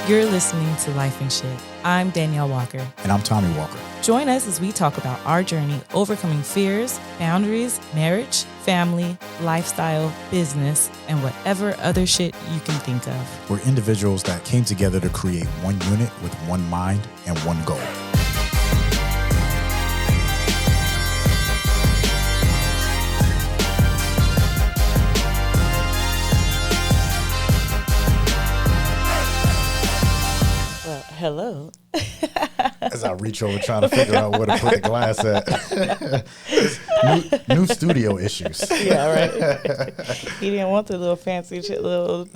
You're listening to Lyfe and Shyt. I'm Daneyel Walker. And I'm Tommy Walker. Join us as we talk about our journey overcoming fears, boundaries, marriage, family, lifestyle, business, and whatever other shit you can think of. We're individuals that came together to create one unit with one mind and one goal. Hello. As I reach over trying to figure out where to put the glass at. new studio issues. Yeah, right. He didn't want the little fancy table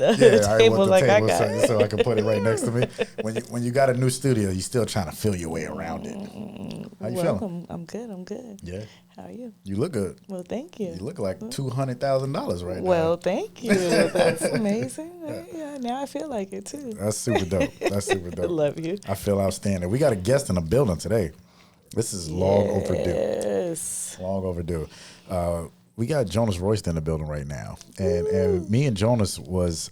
like I got. So I can put it right next to me. When you got a new studio, you're still trying to feel your way around it. How you feeling? I'm good. Yeah. How are you? You look good. Well, thank you. You look like $200,000 right now. Well, thank you. That's amazing. Yeah, now I feel like it too. That's super dope. I love you. I feel outstanding. We got a guest in the building today. This is long overdue. Yes. Long overdue. We got Jonas Royster in the building right now, and me and Jonas was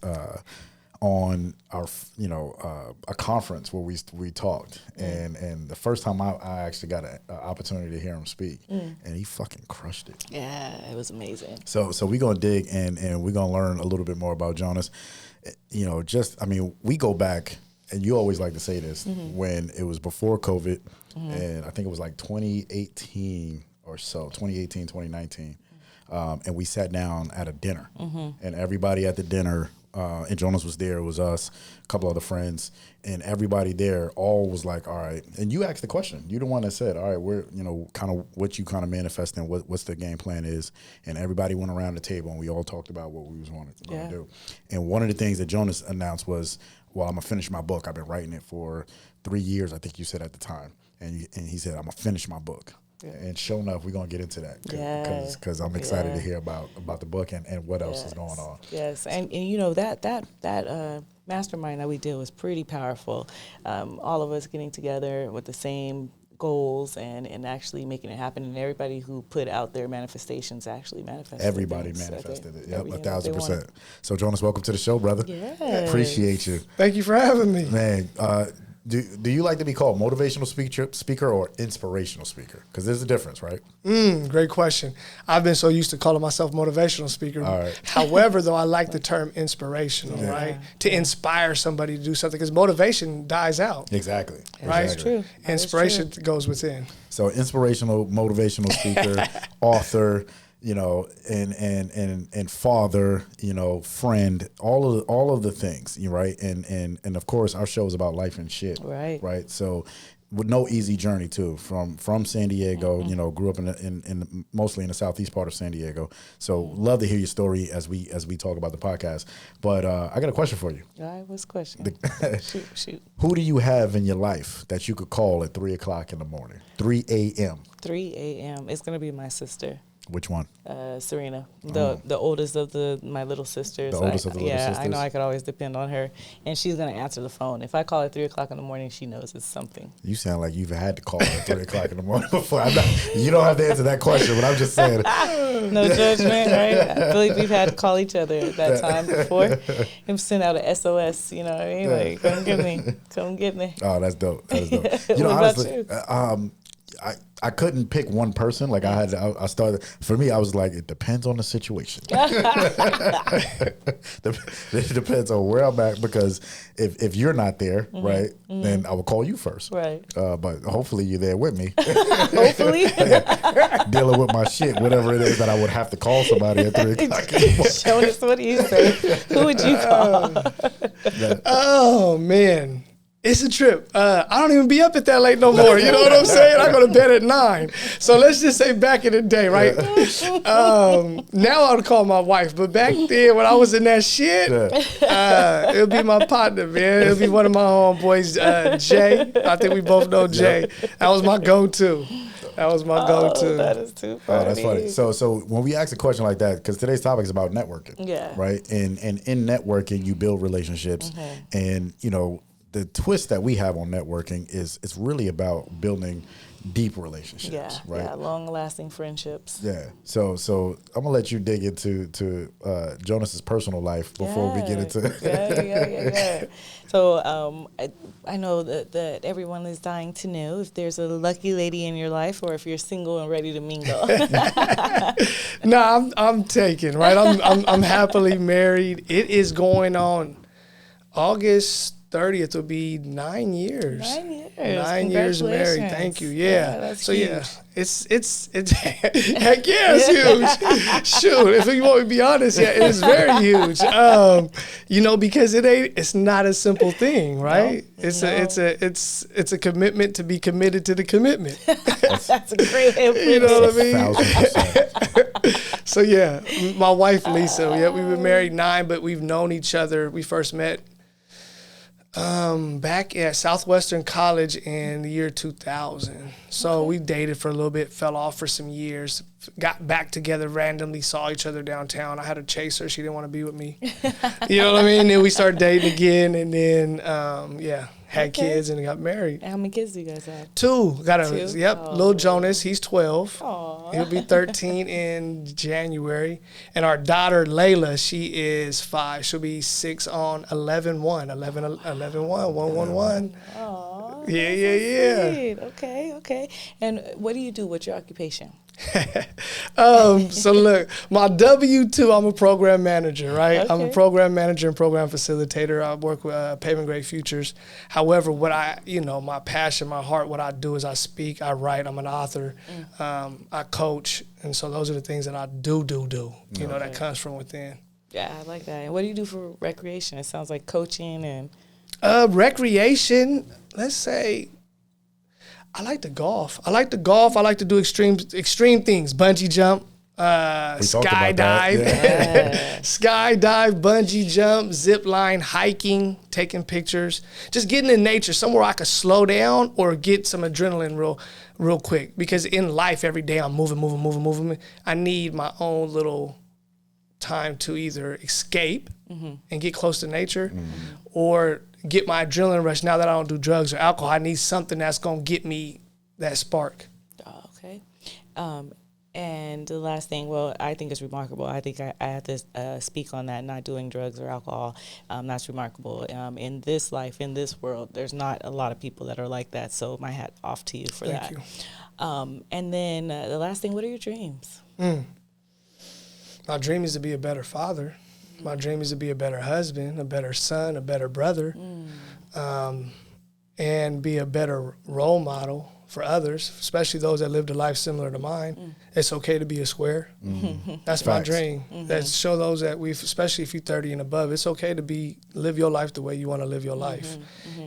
on our a conference where we talked, and the first time I actually got an opportunity to hear him speak, and he fucking crushed it. Yeah, it was amazing. So we're gonna dig and we're gonna learn a little bit more about Jonas. We go back, and you always like to say this, when it was before COVID, and I think it was like 2018 or so, 2018, 2019, and we sat down at a dinner, and everybody at the dinner, and Jonas was there, it was us, a couple other friends, and everybody there all was like, all right, and you asked the question, you the one that said, all right, we're, kind of what you kind of manifesting, what's the game plan is, and everybody went around the table, and we all talked about what we was going to do. And one of the things that Jonas announced was, well, I'm going to finish my book. I've been writing it for 3 years, I think you said at the time, and he said, I'm going to finish my book. Yeah. And sure enough, we're going to get into that because I'm excited to hear about the book and what else is going on. Yes, and that mastermind that we did was pretty powerful. All of us getting together with the same goals and actually making it happen, and everybody who put out their manifestations actually manifested. Everybody manifested it. Yep, 1,000%. So Jonas, welcome to the show, brother. Yes. Appreciate you. Thank you for having me. Man, do you like to be called motivational speaker or inspirational speaker? Because there's a difference, right? Great question. I've been so used to calling myself motivational speaker. All right. However, though, I like the term inspirational, right? To inspire somebody to do something, because motivation dies out. Exactly. Right? That's true. Inspiration goes within. So inspirational, motivational speaker, author, and father, friend, all of the things, right? And of course, our show is about life and shit, right? So, with no easy journey too. From San Diego, grew up in mostly in the southeast part of San Diego. So, love to hear your story as we talk about the podcast. But I got a question for you. All right, what's the question? Shoot. Who do you have in your life that you could call at 3 o'clock in the morning? 3 a.m. 3 a.m. It's gonna be my sister. Which one? Serena, the oldest of my little sisters. The oldest of the little sisters? I know I could always depend on her, and she's going to answer the phone. If I call at 3 o'clock in the morning, she knows it's something. You sound like you've had to call at 3 o'clock in the morning before. You don't have to answer that question, but I'm just saying. No judgment, right? I feel like we've had to call each other at that time before. Him send out a SOS, you know what I mean? Like, come get me. Oh, that's dope. That's dope. What honestly, about you? I couldn't pick one person. Like I started, for me, I was like, it depends on the situation. It depends on where I'm at, because if you're not there, right, then I will call you first. Right. But hopefully you're there with me. Hopefully. Dealing with my shit, whatever it is that I would have to call somebody at 3 o'clock in the morning. Jonas, what do you say? Who would you call? Oh, man. It's a trip. I don't even be up at that late no more. You know what I'm saying? I go to bed at 9. So let's just say back in the day, right? Now I would call my wife. But back then when I was in that shit, it would be my partner, man. It would be one of my homeboys, Jay. I think we both know Jay. That was my go-to. That was my go-to. That is too funny. Oh, that's funny. So when we ask a question like that, because today's topic is about networking, right? And in networking, you build relationships, and the twist that we have on networking is it's really about building deep relationships, right? Yeah, long-lasting friendships. Yeah. So I'm gonna let you dig into Jonas's personal life before we get into. Yeah. So I know that everyone is dying to know if there's a lucky lady in your life, or if you're single and ready to mingle. No, I'm taken, right? I'm happily married. It is going on August 30th will be 9 years. 9 years. 9 years married. Thank you. Yeah. That's so huge. yeah, it's heck yeah, it's huge. Shoot, if you want me to be honest, yeah, it is very huge. Because it's not a simple thing, right? It's a commitment to be committed to the commitment. That's a great way of putting You know what I mean? 1000%. So yeah, my wife Lisa, yeah, we've been married 9, but we've known each other. We first met back at Southwestern College in the year 2000. So we dated for a little bit, fell off for some years, got back together randomly, saw each other downtown. I had to chase her. She didn't want to be with me. You know what I mean? Then we started dating again, and then, had kids and got married. How many kids do you guys have? 2. Got a, 2? Yep, little Jonas, he's 12. Aw. He'll be 13 in January. And our daughter, Layla, she is 5. She'll be 6 on 11-1, 111. Aw. Yeah. Sweet. Okay. And what do you do? What's your occupation? So look, my W-2, I'm a program manager, right? Okay. I'm a program manager and program facilitator. I work with Paving Great Futures. However, what my passion, my heart, what I do is I speak, I write, I'm an author, I coach. And so those are the things that I do, that comes from within. Yeah, I like that. And what do you do for recreation? It sounds like coaching and... Recreation, let's say... I like to golf. I like to do extreme things. Bungee jump, skydive, skydive, bungee jump, zip line, hiking, taking pictures, just getting in nature, somewhere I could slow down or get some adrenaline real quick. Because in life, every day I'm moving. I need my own little time to either escape and get close to nature or get my adrenaline rush. Now that I don't do drugs or alcohol, I need something that's going to get me that spark. Oh, okay. And the last thing, well, I think is remarkable. I think I have to speak on that, not doing drugs or alcohol. That's remarkable. In this life, in this world, there's not a lot of people that are like that. So my hat off to you for that. Thank you. And then the last thing, what are your dreams? My dream is to be a better father. My dream is to be a better husband, a better son, a better brother, and be a better role model for others, especially those that lived a life similar to mine. It's okay to be a square. That's Facts. my dream. That show those that especially if you're 30 and above, it's okay to live your life the way you want to live your life,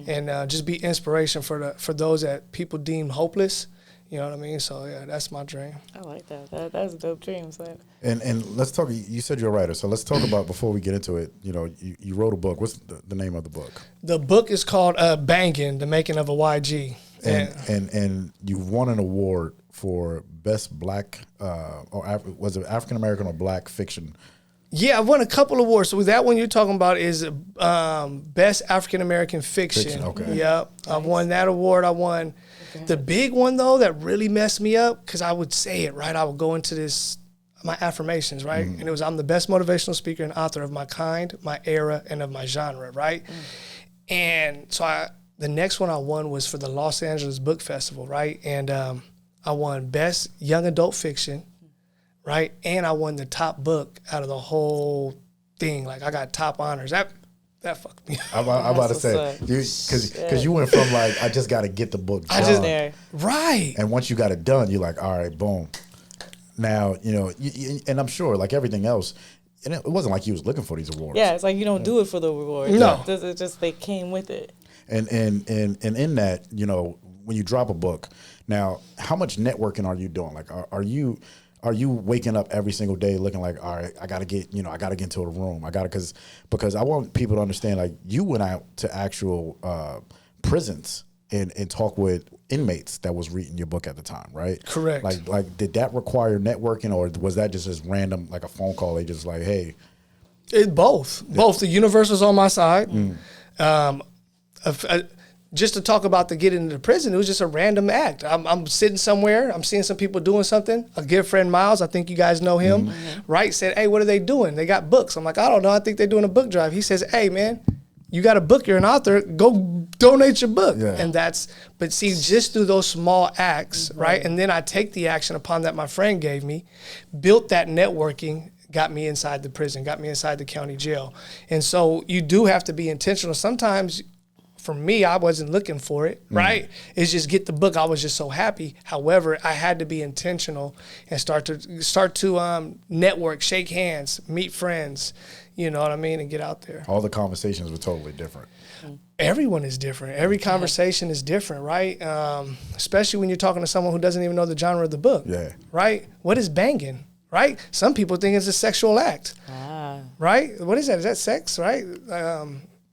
and just be inspiration for those that people deem hopeless. You know what I mean? So yeah, that's my dream. I like that. That's a dope dream. So. And let's talk. You said you're a writer, so let's talk about, before we get into it. You wrote a book. What's the name of the book? The book is called Bangin': The Making of a YG. And you won an award for best black was it African American or black fiction? Yeah, I won a couple awards. So that one you're talking about is best African American fiction. Okay. Yep, nice. I won that award. I won the big one though that really messed me up, because I would say it right. I would go into my affirmations, right, and it was, I'm the best motivational speaker and author of my kind, my era, and of my genre, right. And so the next one I won was for the Los Angeles Book Festival, right, and I won best young adult fiction. Right, and I won the top book out of the whole thing. Like, I got top honors. That fucked me up. I'm about to say, because you went from like, I just got to get the book done. Right. And once you got it done, you're like, all right, boom. Now, and I'm sure, like everything else, and it wasn't like you was looking for these awards. Yeah, it's like you don't do it for the reward. No. It's just they came with it. And in that, when you drop a book, now, how much networking are you doing? Like, are you waking up every single day looking like, all right, I gotta get into a room. Because I want people to understand, like, you went out to actual prisons and talk with inmates that was reading your book at the time, right? Correct. Like did that require networking, or was that just as random, like a phone call? They just like, hey. Both. The universe was on my side. just to talk about the getting into prison, it was just a random act. I'm sitting somewhere, I'm seeing some people doing something. A good friend, Miles, I think you guys know him, right? Said, hey, what are they doing? They got books. I'm like, I don't know. I think they're doing a book drive. He says, hey, man, you got a book, you're an author, go donate your book. Yeah. And but see, just through those small acts, right? And then I take the action upon that my friend gave me, built that networking, got me inside the prison, got me inside the county jail. And so you do have to be intentional. Sometimes, for me, I wasn't looking for it, right? It's just get the book. I was just so happy. However, I had to be intentional and start to network, shake hands, meet friends, you know what I mean, and get out there. All the conversations were totally different. Everyone is different. Every conversation is different, right? Especially when you're talking to someone who doesn't even know the genre of the book, right? What is banging, right? Some people think it's a sexual act, right? What is that? Is that sex, right?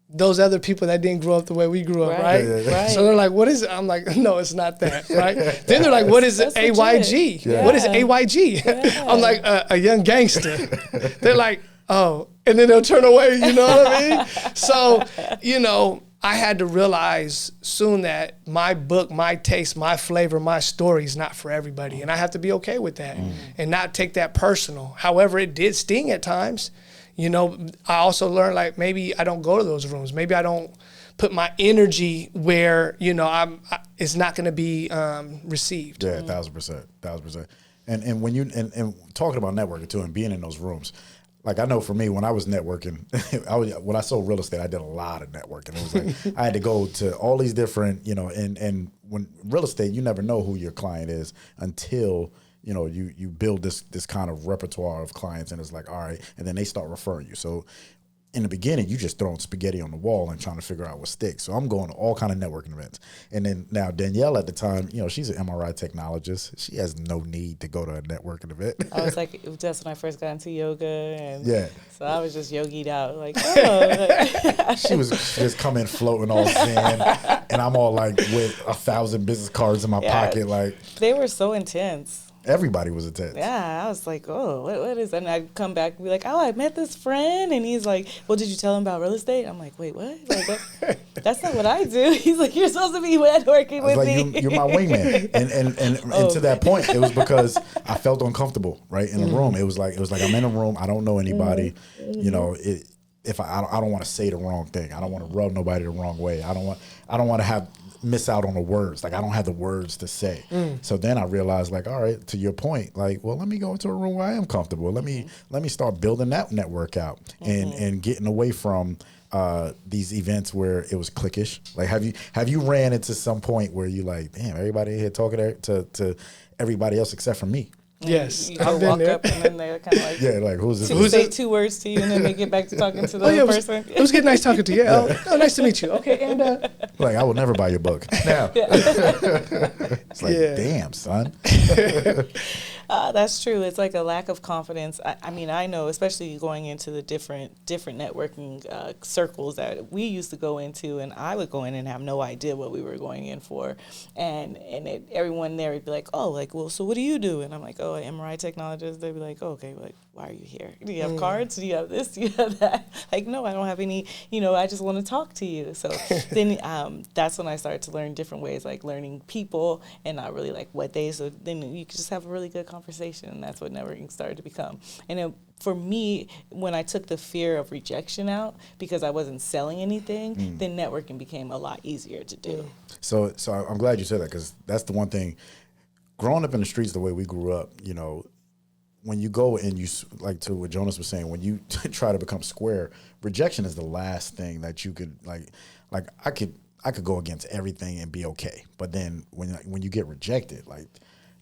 Those other people that didn't grow up the way we grew up, right? Right. So they're like, what is it? I'm like, no, it's not that, right? Then they're like, what is AYG? Yeah. What is AYG? Yeah. I'm like, a young gangster. They're like, oh, and then they'll turn away, you know what I mean? So, you know, I had to realize soon that my book, my taste, my flavor, my story is not for everybody. And I have to be okay with that and not take that personal. However, it did sting at times. You know, I also learned, like, maybe I don't go to those rooms. Maybe I don't put my energy where, you know, it's not going to be received. Yeah, 1,000%. And when and talking about networking too and being in those rooms, like, I know for me, when I was networking, when I sold real estate, I did a lot of networking. It was like I had to go to all these different, you know, and when real estate, you never know who your client is until, you know, you build this kind of repertoire of clients, and it's like, all right, and then they start referring you. So in the beginning, you just throwing spaghetti on the wall and trying to figure out what sticks. So I'm going to all kind of networking events. And then now Daneyel at the time, you know, she's an MRI technologist. She has no need to go to a networking event. I was like, just when I first got into yoga, and so I was just yogied out, like, She was just coming floating all zen, and I'm all like with 1,000 business cards in my pocket, like. They were so intense. Everybody was intense. Yeah, I was like, oh, what is that? And I'd come back and be like, oh, I met this friend. And he's like, well, did you tell him about real estate? I'm like, wait, what? Like, that's not what I do. He's like, you're supposed to be networking with me. You're my wingman. And to that point, it was because I felt uncomfortable, right, in the room. It was like I'm in a room. I don't know anybody. You know, if I don't want to say the wrong thing. I don't want to rub nobody the wrong way. I don't want to miss out on the words. Like, I don't have the words to say. So then I realized, like, all right, to your point, like, well, let me go into a room where I am comfortable. Let me start building that network out and getting away from these events where it was cliquish. Like, have you ran into some point where you like, damn, everybody here talking to everybody else except for me? Yes, You I've been walk there. up and then they're kind of like, Like, who's this? to say two words to you, and then they get back to talking to the other person. It was good, nice talking to you. Oh, nice to meet you. Okay, and Like, I will never buy your book. Now, it's like, damn, son. That's true. It's like a lack of confidence. I mean, I know, especially going into the different networking circles that we used to go into, and I would go in and have no idea what we were going in for, and everyone there would be like, oh, like, well, so what do you do? And I'm like, oh, MRI technologist. They'd be like, oh, okay, like, why are you here? Do you have cards? Do you have this? Do you have that? Like, no, I don't have any. You know, I just want to talk to you. So then that's when I started to learn different ways, like learning people and not really like what they. So then you could just have a really good conversation, and that's what networking started to become. And for me, when I took the fear of rejection out because I wasn't selling anything, then networking became a lot easier to do. So I'm glad you said that, because that's the one thing. Growing up in the streets the way we grew up, you know, when you go and you, like to what Jonas was saying, when you try to become square, rejection is the last thing that you could like I could go against everything and be okay. But then when you get rejected, like,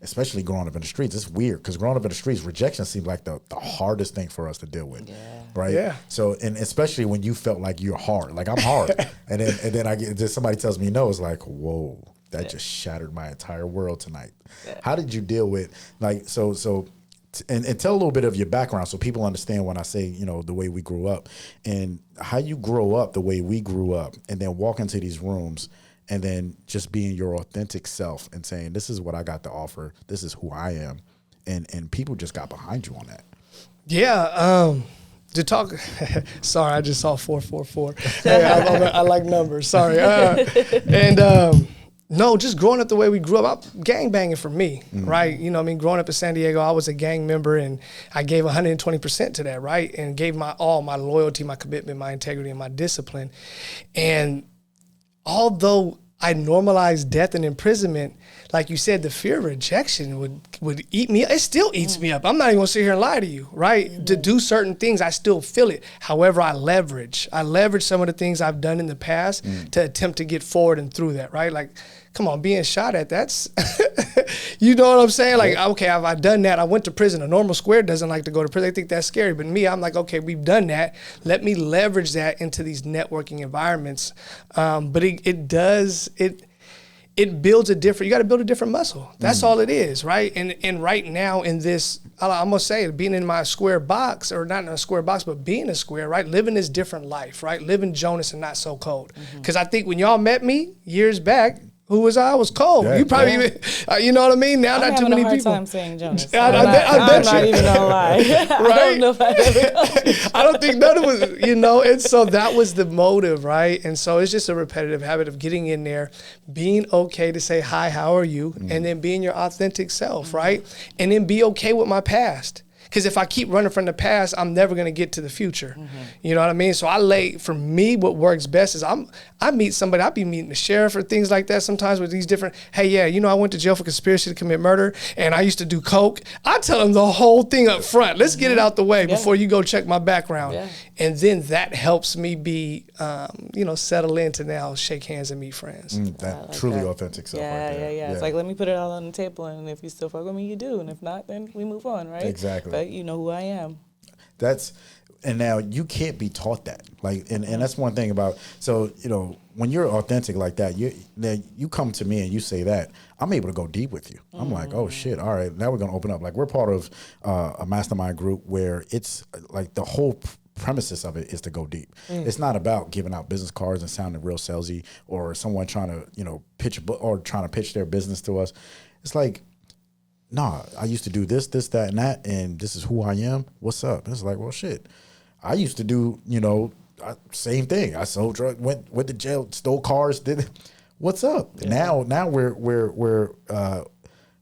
especially growing up in the streets, it's weird, because growing up in the streets, rejection seemed like the hardest thing for us to deal with. Right? Yeah. So, and especially when you felt like you're hard, like I'm hard. and then somebody tells me no, it's like, whoa, that just shattered my entire world tonight. How did you deal with, like, and tell a little bit of your background so people understand when I say, you know, the way we grew up, and how you grow up the way we grew up, and then walk into these rooms and then just being your authentic self and saying, this is what I got to offer. This is who I am. And people just got behind you on that. Yeah. To talk, sorry, I just saw 444. Hey, I like numbers. Sorry. No, just growing up the way we grew up, gang banging for me, right? You know, I mean, growing up in San Diego, I was a gang member, and I gave 120% to that, right? And gave my all, my loyalty, my commitment, my integrity, and my discipline. And although I normalized death and imprisonment, like you said, the fear of rejection would eat me up. It still eats me up. I'm not even gonna sit here and lie to you, right? To do certain things, I still feel it. However, I leverage some of the things I've done in the past to attempt to get forward and through that, right? Like, come on, being shot at, that's, you know what I'm saying? Like, okay, have I done that? I went to prison. A normal square doesn't like to go to prison. They think that's scary. But me, I'm like, okay, we've done that. Let me leverage that into these networking environments. But it builds a different, you got to build a different muscle. That's all it is, right? And right now in this, I'm going to say, being in my square box, or not in a square box, but being a square, right? Living this different life, right? Living Jonas and not so cold. Because I think when y'all met me years back, who was I? I was cold. Yeah, you probably even, you know what I mean? Now, not too many people. I'm having a hard time saying Jonas. I'm not even gonna lie. Right? I don't know if I've ever. I don't think none of us, you know, and so that was the motive, right? And so it's just a repetitive habit of getting in there, being okay to say, hi, how are you? And then being your authentic self, right? And then be okay with my past. Because if I keep running from the past, I'm never going to get to the future. You know what I mean? So for me, what works best is I meet somebody, I be meeting the sheriff or things like that sometimes with these different, hey, yeah, you know, I went to jail for conspiracy to commit murder, and I used to do coke. I tell them the whole thing up front. Let's get it out the way before you go check my background. Yeah. And then that helps me be, settle into now, shake hands and meet friends. That like truly that. Authentic self right there. Yeah. It's like, let me put it all on the table, and if you still fuck with me, you do. And if not, then we move on, right? Exactly. But you know who I am. And now you can't be taught that. Like, and that's one thing about, so, you know, when you're authentic like that, you come to me and you say that, I'm able to go deep with you. I'm like, oh shit, all right, now we're gonna open up. Like, we're part of a mastermind group where it's like the whole premises of it is to go deep. It's not about giving out business cards and sounding real salesy, or someone trying to, you know, pitch a book or trying to pitch their business to us. It's like, nah, I used to do this, that, and that, and this is who I am. What's up? And it's like, well, shit. I used to do, you know, same thing. I sold drugs, went to jail, stole cars, did. What's up? Yeah. Now we're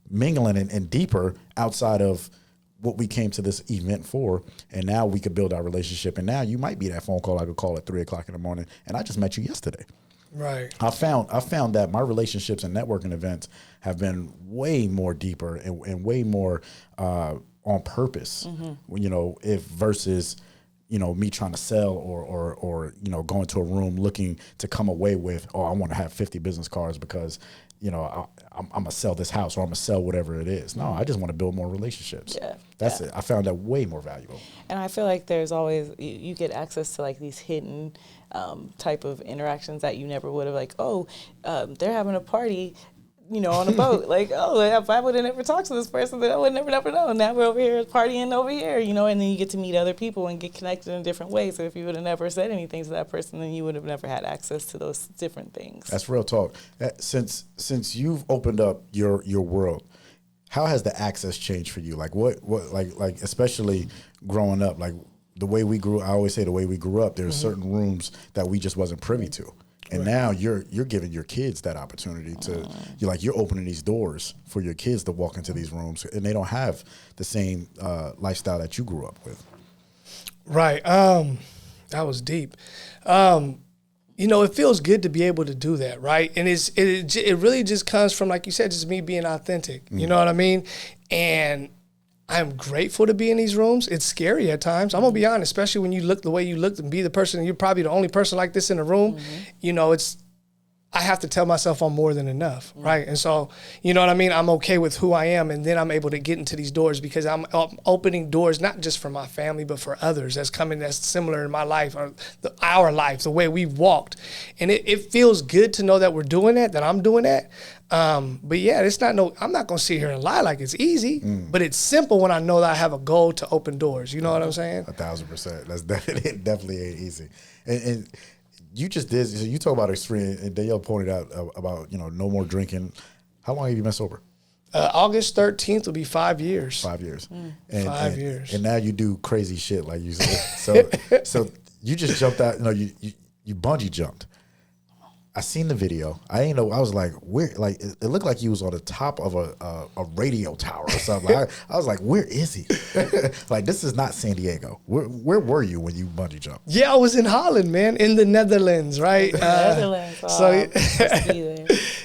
mingling and deeper outside of what we came to this event for, and now we could build our relationship. And now you might be that phone call I could call at 3:00 in the morning, and I just met you yesterday. Right. I found that my relationships and networking events have been way more deeper and way more on purpose. You know, versus, you know, me trying to sell or you know, going to a room looking to come away with, oh, I want to have 50 business cards because, you know, I'm gonna sell this house, or I'm gonna sell whatever it is. No, I just want to build more relationships. Yeah, that's it. I found that way more valuable. And I feel like there's always, you get access to like these hidden type of interactions that you never would have, like, they're having a party, you know, on a boat. Like, if I would have never talked to this person, then I would never know. Now we're over here partying over here, you know, and then you get to meet other people and get connected in different ways. So if you would have never said anything to that person, then you would have never had access to those different things. That's real talk. Since you've opened up your world, how has the access changed for you? Like what like especially growing up, like the way we grew, I always say the way we grew up, there's certain rooms that we just wasn't privy to. And now you're giving your kids that opportunity to, you're opening these doors for your kids to walk into these rooms, and they don't have the same lifestyle that you grew up with. Right. That was deep. You know, it feels good to be able to do that, right? And it really just comes from, like you said, just me being authentic. You know what I mean? And I'm grateful to be in these rooms. It's scary at times. I'm gonna be honest, especially when you look the way you look and be the person, and you're probably the only person like this in the room. You know, I have to tell myself I'm more than enough, right? And so, you know what I mean? I'm okay with who I am, and then I'm able to get into these doors because I'm opening doors not just for my family, but for others that's similar in my life, or our life, the way we've walked. And it feels good to know that we're doing that I'm doing that. But yeah, I'm not gonna sit here and lie like it's easy, but it's simple when I know that I have a goal to open doors. You know what I'm saying? 1,000%. That's definitely ain't easy. And you just did, so you talk about extreme, and Daneyel pointed out about, you know, no more drinking. How long have you been sober? August 13th will be 5 years. 5 years. Mm. 5 years. And now you do crazy shit like you said. So you just jumped out. You bungee jumped. I seen the video. I ain't know. I was like, where? Like it looked like he was on the top of a radio tower or something. I was like, where is he? Like this is not San Diego. Where were you when you bungee jumped? Yeah, I was in Holland, man, in the Netherlands, right? Netherlands.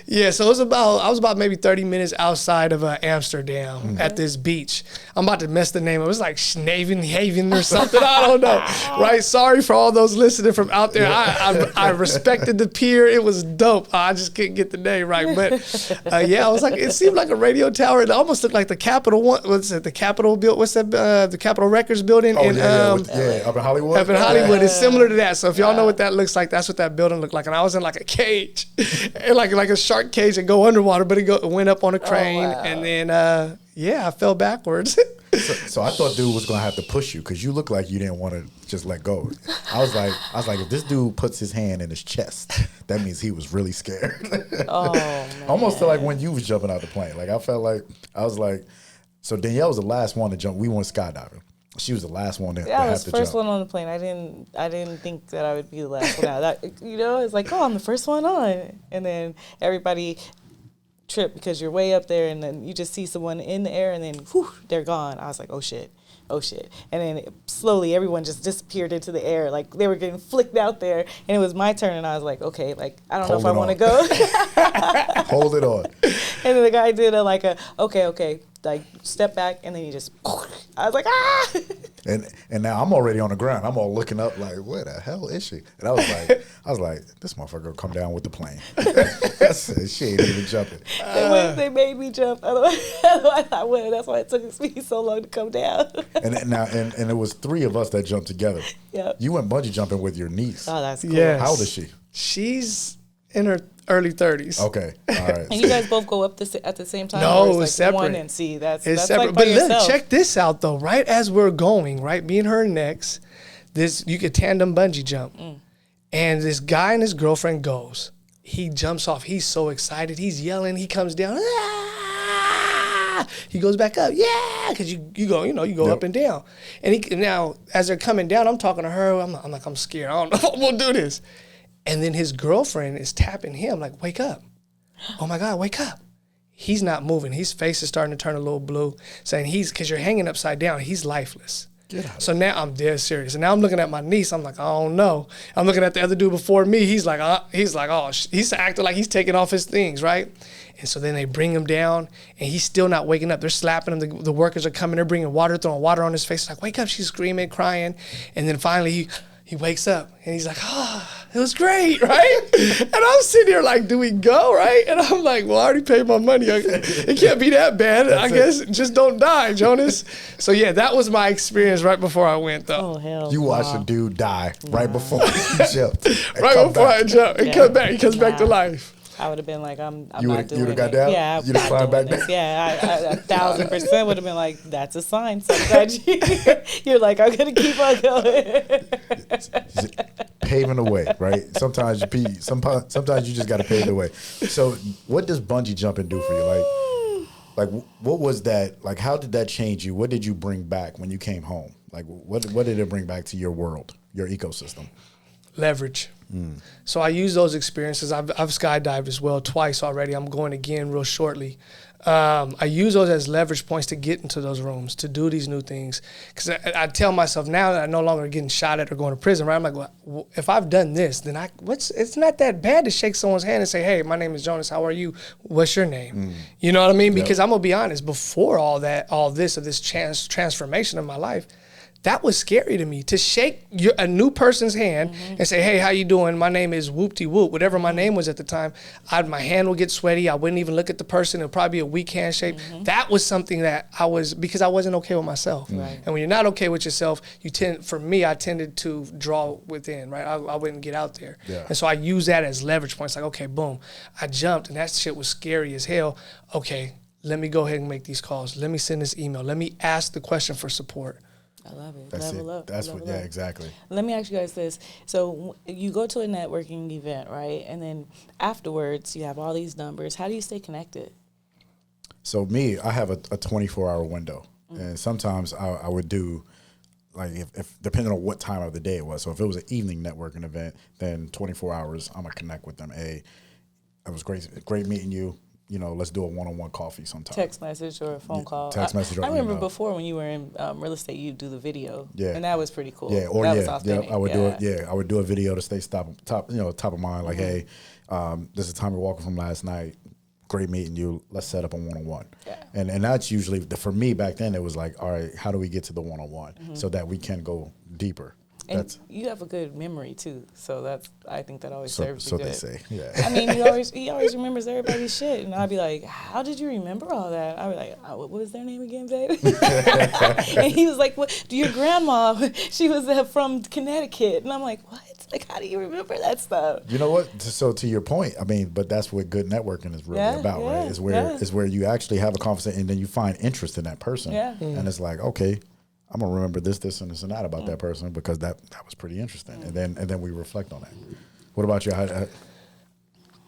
Yeah, so I was about maybe 30 minutes outside of Amsterdam at this beach. I'm about to mess the name up. It was like Schnevenhaven or something. I don't know. Right? Sorry for all those listening from out there. I respected the pier. It was dope. I just couldn't get the name right. But I was like, it seemed like a radio tower. It almost looked like the Capitol one. What's it? The Capitol built. What's that? The Capitol Records building. Up in Hollywood. Up in Hollywood. It's similar to that. So if y'all know what that looks like, that's what that building looked like. And I was in like a cage, and like a shark cage and go underwater, but it went up on a crane, and then I fell backwards. So I thought dude was gonna have to push you because you look like you didn't want to just let go. I was like, if this dude puts his hand in his chest, that means he was really scared. Oh, man. Almost to like when you was jumping out the plane. Like I felt like I was like, so Daneyel was the last one to jump. We went skydiving. She was the last one to have to jump. I was the first one on the plane. I didn't think that I would be the last one out. It's like, oh, I'm the first one on, and then everybody trip because you're way up there, and then you just see someone in the air, and then whew, they're gone. I was like, oh shit, and then slowly everyone just disappeared into the air, like they were getting flicked out there, and it was my turn, and I was like, okay, like I don't know if I want to go. Hold it on. And then the guy did okay, like step back, and then he just, I was like, ah. And now I'm already on the ground. I'm all looking up like, where the hell is she? And I was like, this motherfucker gonna come down with the plane. I said, she ain't even jumping. They made me jump. Otherwise I would. That's why it took me so long to come down. And it was 3 of us that jumped together. Yep. You went bungee jumping with your niece. Oh, that's cool. Yes. How old is she? She's in her early 30s. Okay, all right. And you guys both go up at the same time? No, or it's like separate. One and see, that's separate. like by but look, yourself. check this out though. Right as we're going, right, me and her next, you could tandem bungee jump, and this guy and his girlfriend goes. He jumps off. He's so excited. He's yelling. He comes down. Ah! He goes back up. Yeah, because you go yep. Up and down. And now as they're coming down, I'm talking to her. I'm like, I'm scared. I don't know if we'll do this. And then his girlfriend is tapping him like, wake up. Oh my God, wake up. He's not moving. His face is starting to turn a little blue, saying because you're hanging upside down, he's lifeless. So now I'm dead serious. And now I'm looking at my niece. I'm like, I don't know. I'm looking at the other dude before me. He's acting like he's taking off his things, right? And so then they bring him down, and he's still not waking up. They're slapping him. The workers are coming. They're bringing water, throwing water on his face. Like, wake up. She's screaming, crying. And then finally he wakes up, and he's like, it was great, right? And I'm sitting here like, do we go, right? And I'm like, well, I already paid my money. It can't be that bad. I guess just don't die, Jonas. So, yeah, that was my experience right before I went, though. Oh, hell. You watched a dude die right before he jumped. Right before I jumped. And come back. He comes back to life. I would have been like, I'm not doing it. You would have got down? Yeah, you'd have climbed back down? Yeah, I 1,000% would have been like, that's a sign. So I'm glad you're like, I'm going to keep on going. Paving the way, right? Sometimes you just got to pave the way. So what does bungee jumping do for you? Like what was that? Like, how did that change you? What did you bring back when you came home? Like, what did it bring back to your world, your ecosystem? Leverage. So I use those experiences. I've skydived as well twice already. I'm going again real shortly. I use those as leverage points to get into those rooms, to do these new things. Because I tell myself now that I'm no longer getting shot at or going to prison, right? I'm like, well, if I've done this, then it's not that bad to shake someone's hand and say, hey, my name is Jonas. How are you? What's your name? You know what I mean? Because I'm going to be honest, before this transformation of my life, that was scary to me, to shake a new person's hand and say, hey, how you doing? My name is Whoop-de-Whoop, whatever my name was at the time. My hand would get sweaty. I wouldn't even look at the person. It would probably be a weak handshake. That was something that because I wasn't okay with myself. Right. And when you're not okay with yourself, I tended to draw within, right? I wouldn't get out there. Yeah. And so I use that as leverage points. Like, okay, boom, I jumped, and that shit was scary as hell. Okay, let me go ahead and make these calls. Let me send this email. Let me ask the question for support. I love it. That's level it. Up. That's level what. Yeah, up. exactly. Let me ask you guys this. So you go to a networking event, right? And then afterwards, you have all these numbers. How do you stay connected? So me, I have a 24-hour window, and sometimes I would do, like, if depending on what time of the day it was. So if it was an evening networking event, then 24 hours, I'm gonna connect with them. Hey, it was great meeting you. You know, let's do a one-on-one coffee sometime. Text message or a phone call. Text message or I remember email. before when you were in real estate, you do the video. Yeah. And that was pretty cool. Yeah, or that was yeah, authentic. I would do it. Yeah, I would do a video to stay top of mind. Like, hey, this is Tommy Walker from last night. Great meeting you. Let's set up a one-on-one. Yeah. And that's usually for me back then. It was like, all right, how do we get to the one-on-one so that we can go deeper? And you have a good memory too, so I think that always serves you so good. they say. Yeah. I mean, he always remembers everybody's shit, and I'd be like, "How did you remember all that?" I'd be like, "What was their name again, babe?" And he was like, "What? Your grandma? She was from Connecticut," and I'm like, "What? Like, how do you remember that stuff?" You know what? So to your point, I mean, but that's what good networking is really about, right? Is where you actually have a conversation and then you find interest in that person. Yeah. And it's like, okay, I'm gonna remember this, and this, and that about that person because that was pretty interesting. And then we reflect on that. What about you?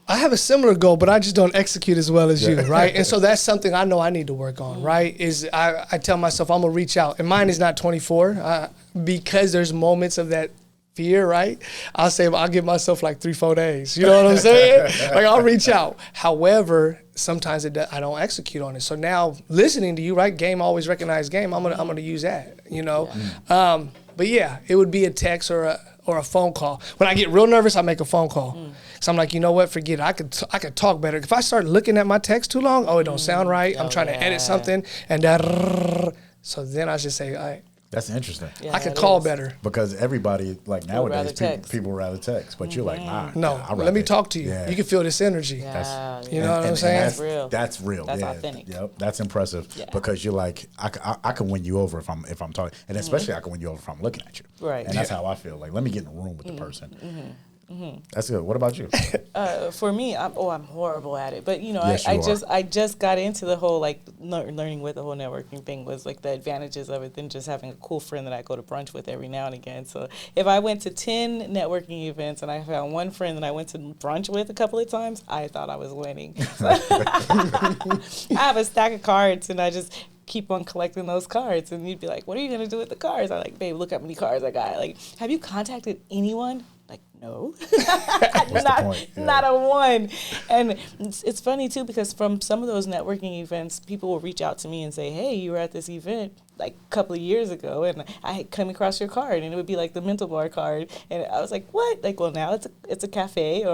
I have a similar goal, but I just don't execute as well as you, right? And so that's something I know I need to work on, right? Is I tell myself I'm gonna reach out, and mine is not 24 because there's moments of that fear, right? I'll give myself like 3-4 days. You know what I'm saying? Like I'll reach out. However, sometimes I don't execute on it. So now listening to you, right? Game always recognized game. I'm gonna use that. You know, but yeah, it would be a text or a phone call. When I get real nervous, I make a phone call. So I'm like, you know what? Forget it. I could talk better. If I start looking at my text too long, it don't sound right. I'm trying to edit something, and so then I should say, all right. That's interesting. Yeah, I could call better. Because everybody, like nowadays, text. people rather text. But you're like, nah. No, I'd let me rather- talk to you. Yeah. You can feel this energy. You know what I'm saying? That's real. That's real. That's yeah. authentic. Yep. That's impressive. Yeah. Because you're like, I can win you over if I'm talking, and especially I can win you over if I'm looking at you. Right. And that's how I feel. Like, let me get in the room with the person. That's good. What about you? For me, I'm horrible at it. But you know, Yes, I just got into the whole like learning with the whole networking thing was like the advantages of it than just having a cool friend that I go to brunch with every now and again. So if I went to 10 networking events and I found one friend that I went to brunch with a couple of times, I thought I was winning. I have a stack of cards and I just keep on collecting those cards, and you'd be like, "What are you gonna do with the cards?" I'm like, "Babe, look how many cards I got. Like, have you contacted anyone?" Like, no. Not a one. And it's funny too because from some of those networking events, people will reach out to me and say, "Hey, you were at this event like a couple of years ago, and I had come across your card," and it would be like the mental bar card, and I was like, "What?" Like, well, now it's a cafe,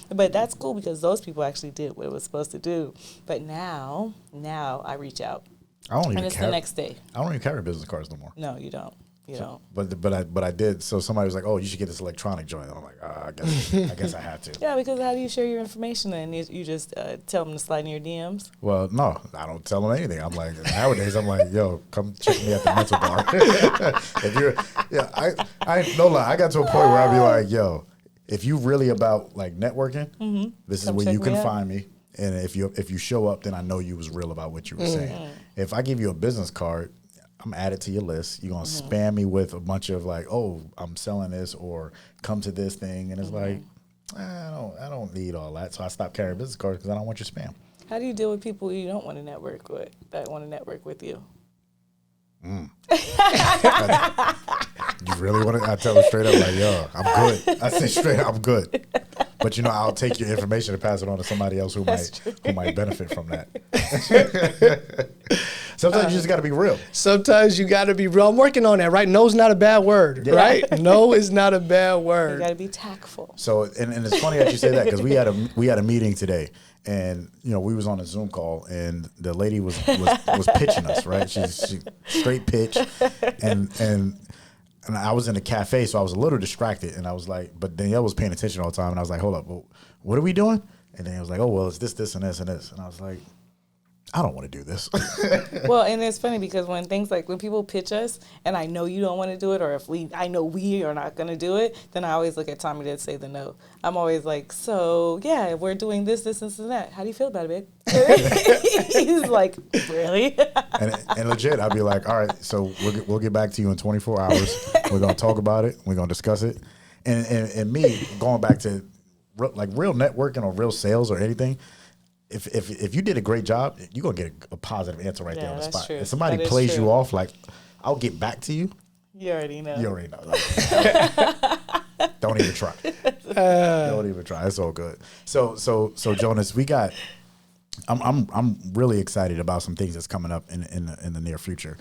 but that's cool because those people actually did what it was supposed to do. But now I reach out. I don't even And it's the next day. I don't even carry business cards no more. No, you don't. You don't. But I did. So somebody was like, "Oh, you should get this electronic joint." I'm like, I guess I have to. Yeah, because how do you share your information then? You just tell them to slide in your DMs? Well, no, I don't tell them anything. I'm like, nowadays, I'm like, yo, come check me at the mental bar. No lie. I got to a point where I'd be like, yo, if you really about like networking, this is where you can find me. And if you show up, then I know you was real about what you were saying. If I give you a business card, I'm added to your list. You're gonna spam me with a bunch of like, oh, I'm selling this or come to this thing, and it's like, I don't need all that. So I stopped carrying business cards because I don't want your spam. How do you deal with people you don't want to network with that want to network with you? You really want to? I tell them straight up like, yo, I'm good. I say straight up, I'm good. But you know, I'll take your information and pass it on to somebody else who might benefit from that. Sometimes you just got to be real. Sometimes you got to be real. I'm working on that, right? No's not a bad word, right? No is not a bad word. You got to be tactful. So, and it's funny that you say that because we had a meeting today, and you know we was on a Zoom call, and the lady was pitching us, right? She straight pitch, and I was in the cafe, so I was a little distracted, and I was like, but Daneyel was paying attention all the time, and I was like, hold up, well, what are we doing? And Daneyel was like, oh, well, it's this, and this, and this, and I was like, I don't want to do this. Well, and it's funny because when people pitch us and I know you don't want to do it, or I know we are not going to do it, then I always look at Tommy to say the no. I'm always like, so yeah, we're doing this, and that. How do you feel about it, babe? He's like, really? and legit, I'd be like, all right, so we'll get back to you in 24 hours. We're going to talk about it. We're going to discuss it. And me, going back to real networking or real sales or anything, if you did a great job, you're gonna get a positive answer right there on the that's spot. true. If somebody That is plays true. you off like, I'll get back to you. You already know. You already know. Like, don't even try. Don't even try. It's all good. So Jonas, we got. I'm really excited about some things that's coming up in the near future.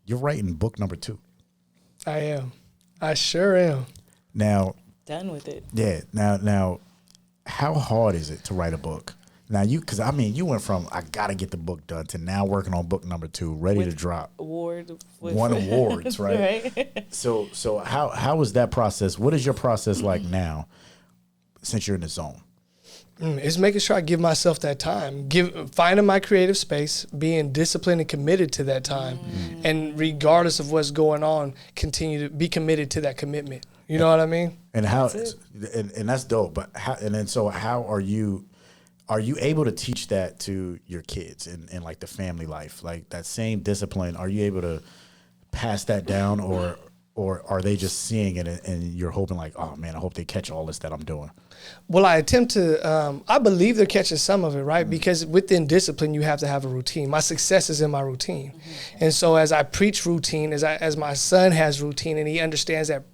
You're writing book number 2. I am. I sure am. Now, Done with it. yeah. Now, how hard is it to write a book? Now, because I mean, you went from I gotta get the book done to now working on book number 2, ready to drop. Won awards, right? Right. So how is that process? What is your process like now, since you're in the zone? It's making sure I give myself that time, finding my creative space, being disciplined and committed to that time, and regardless of what's going on, continue to be committed to that commitment. You know what I mean? And how and that's dope. But how are you able to teach that to your kids and like the family life, like that same discipline? Are you able to pass that down, or are they just seeing it and you're hoping like, oh man, I hope they catch all this that I'm doing? Well, I attempt to, I believe they're catching some of it, right? Because within discipline, you have to have a routine. My success is in my routine. And so as I preach routine, as my son has routine and he understands that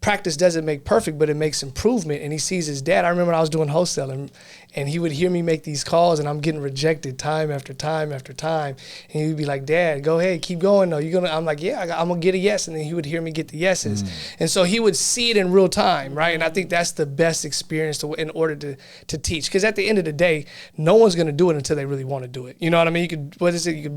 practice doesn't make perfect, but it makes improvement. And he sees his dad. I remember when I was doing wholesaling and he would hear me make these calls and I'm getting rejected time after time after time. And he'd be like, Dad, go ahead, keep going though. I'm like, yeah, I'm gonna get a yes. And then he would hear me get the yeses. And so he would see it in real time, right? And I think that's the best experience in order to teach. Because at the end of the day, no one's gonna do it until they really want to do it. You know what I mean? You could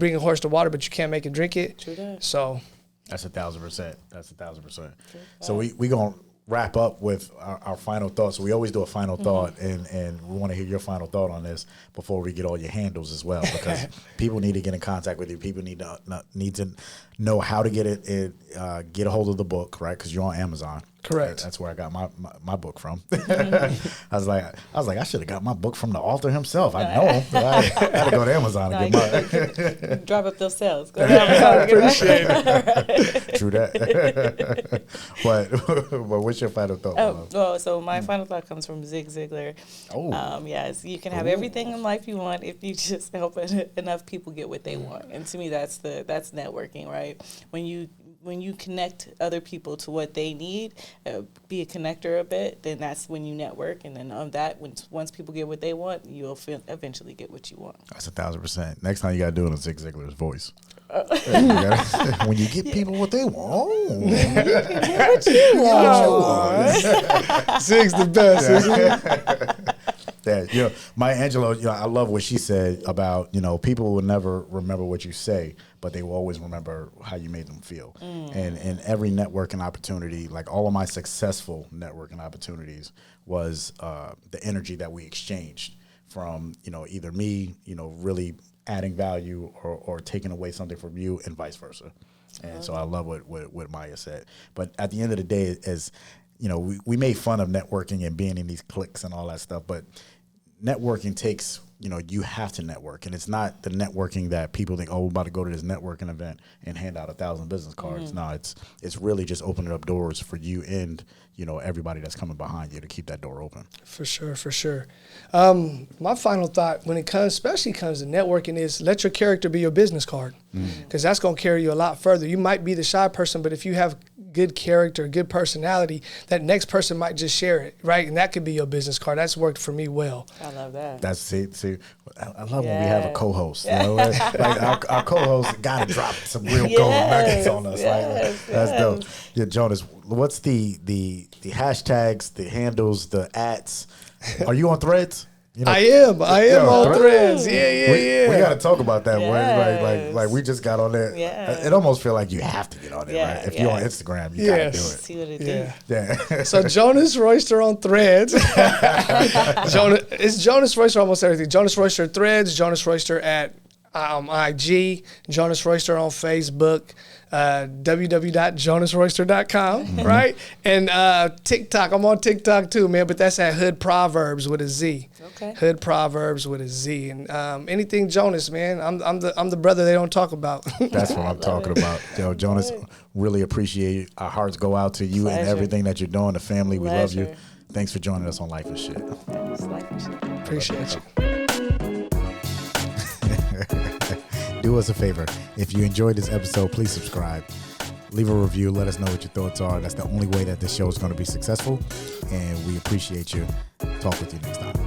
bring a horse to water, but you can't make it drink it. True that. So That's 1,000%. That's 1,000%. So we gonna wrap up with our final thoughts. So we always do a final thought, and we want to hear your final thought on this before we get all your handles as well, because people need to get in contact with you. People need to know how to get get a hold of the book, right? Because you're on Amazon. Correct. That's where I got my book from. I was like, I should have got my book from the author himself. I know him. I had to go to Amazon and get mine. Drive up those sales. Go to Amazon and get appreciate it. True that. but what's your final thought? So my final thought comes from Zig Ziglar. Yes, you can have everything in life you want if you just help enough people get what they want. And to me, that's networking, right? When you connect other people to what they need, be a connector a bit, then that's when you network. And then once people get what they want, you'll eventually get what you want. That's 1,000%. Next time you got to do it in Zig Ziglar's voice. When you get people what they want. Zig's the best, isn't he? Yeah, Maya Angelou, I love what she said about, people will never remember what you say, but they will always remember how you made them feel. And in every networking opportunity, like all of my successful networking opportunities was the energy that we exchanged from, either me, really adding value or taking away something from you and vice versa. And so I love what Maya said. But at the end of the day, as we made fun of networking and being in these cliques and all that stuff, but networking takes, you have to network. And it's not the networking that people think, we're about to go to this networking event and hand out 1,000 business cards. No, it's really just opening up doors for you and, everybody that's coming behind you to keep that door open. For sure. My final thought when it especially comes to networking is let your character be your business card, because that's going to carry you a lot further. You might be the shy person, but if you have good character, good personality, that next person might just share it, right? And that could be your business card. That's worked for me well. I love that. That's it. See, I love when we have a co-host. Like our co-host got to drop some real gold nuggets on us. That's dope. Yeah, Jonas, what's the hashtags, the handles, the @? Are you on Threads? I am on Threads. Yeah. We got to talk about that. Yes. Like we just got on there. Yeah. It almost feel like you have to get on there, right? If you're on Instagram, you got to do it. See what it do. Yeah. So Jonas Royster on Threads. It's Jonas Royster almost everything. Jonas Royster Threads, Jonas Royster at IG, Jonas Royster on Facebook, www.jonasroyster.com, right? And TikTok, I'm on TikTok too, man, but that's at Hood Proverbs with a Z. Okay. Hood Proverbs with a Z. And anything Jonas, man, I'm the brother they don't talk about. That's what I'm talking about. Jonas, really appreciate it. Our hearts go out to you and Pleasure. everything that you're doing, the family, we love you. Thanks for joining us on Life and Shit. It's life and shit. Appreciate you. Do us a favor. If you enjoyed this episode, please subscribe. Leave a review. Let us know what your thoughts are. That's the only way that this show is going to be successful. And we appreciate you. Talk with you next time.